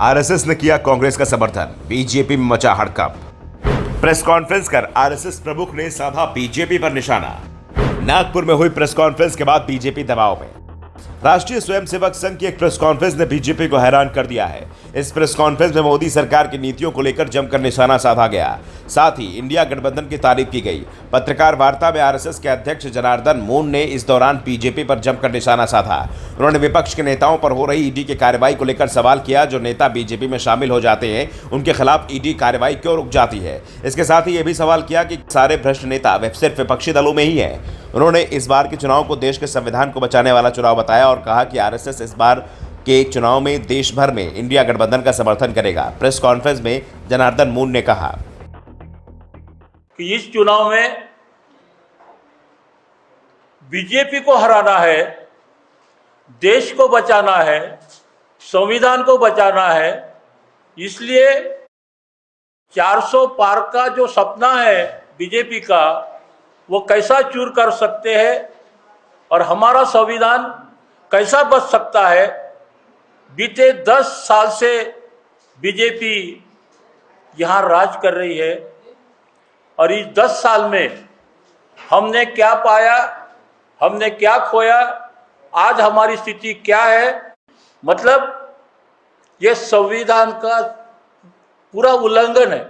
RSS ने किया कांग्रेस का समर्थन, बीजेपी में मचा हड़कंप। प्रेस कॉन्फ्रेंस कर आरएसएस प्रमुख ने साधा बीजेपी पर निशाना। नागपुर में हुई प्रेस कॉन्फ्रेंस के बाद बीजेपी दबाव में। राष्ट्रीय स्वयंसेवक संघ की एक प्रेस कॉन्फ्रेंस ने बीजेपी को हैरान कर दिया है। इस प्रेस कॉन्फ्रेंस में मोदी सरकार की नीतियों को लेकर जमकर निशाना साधा गया। साथ ही इंडिया गठबंधन की तारीफ की गई। पत्रकार वार्ता में आरएसएस के अध्यक्ष जनार्दन मून ने इस दौरान बीजेपी पर जमकर निशाना साधा। उन्होंने विपक्ष के नेताओं पर हो रही ईडी की कार्रवाई को लेकर सवाल किया। जो नेता बीजेपी में शामिल हो जाते हैं उनके खिलाफ ईडी कार्रवाई क्यों रुक जाती है। इसके साथ ही यह भी सवाल किया कि सारे भ्रष्ट नेता सिर्फ विपक्षी दलों में ही है। उन्होंने इस बार के चुनाव को देश के संविधान को बचाने वाला चुनाव बताया और कहा कि आरएसएस इस बार के चुनाव में देश भर में इंडिया गठबंधन का समर्थन करेगा। प्रेस कॉन्फ्रेंस में जनार्दन मून ने कहा कि इस चुनाव में बीजेपी को हराना है, देश को बचाना है, संविधान को बचाना है। इसलिए 400 पार का जो सपना है बीजेपी का, वो कैसा चूर कर सकते हैं और हमारा संविधान कैसा बच सकता है। बीते 10 साल से बीजेपी यहाँ राज कर रही है और इस 10 साल में हमने क्या पाया, हमने क्या खोया, आज हमारी स्थिति क्या है। मतलब ये संविधान का पूरा उल्लंघन है।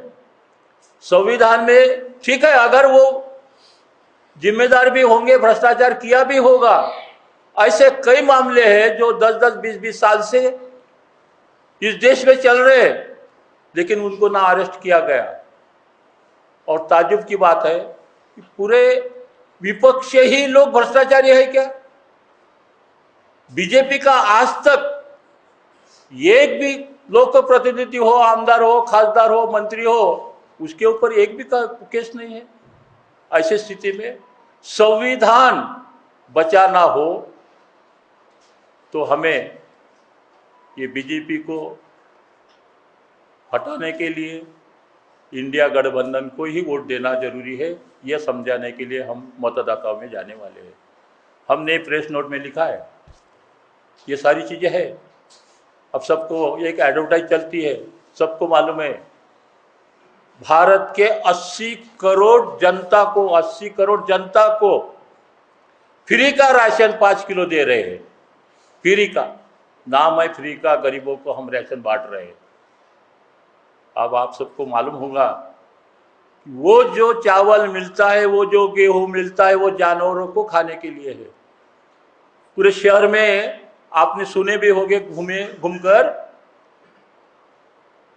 संविधान में ठीक है, अगर वो जिम्मेदार भी होंगे, भ्रष्टाचार किया भी होगा, ऐसे कई मामले हैं जो 10-10, 20-20 साल से इस देश में चल रहे हैं, लेकिन उनको ना अरेस्ट किया गया। और ताज्जुब की बात है कि पूरे विपक्ष ही लोग भ्रष्टाचारी है क्या? बीजेपी का आज तक एक भी लोक प्रतिनिधि हो, आमदार हो, खासदार हो, मंत्री हो, उसके ऊपर एक भी केस नहीं है। ऐसी स्थिति में संविधान बचाना हो तो हमें ये बीजेपी को हटाने के लिए इंडिया गठबंधन को ही वोट देना जरूरी है। यह समझाने के लिए हम मतदाताओं में जाने वाले हैं। हमने प्रेस नोट में लिखा है, ये सारी चीज़ें हैं। अब सबको एक एडवर्टाइज चलती है, सबको मालूम है। भारत के 80 करोड़ जनता को फ्री का राशन 5 किलो दे रहे हैं। फ्री का नाम है, फ्री का, गरीबों को हम राशन बांट रहे हैं। अब आप सबको मालूम होगा कि वो जो चावल मिलता है, वो जो गेहूं मिलता है, वो जानवरों को खाने के लिए है। पूरे शहर में आपने सुने भी होंगे घूमकर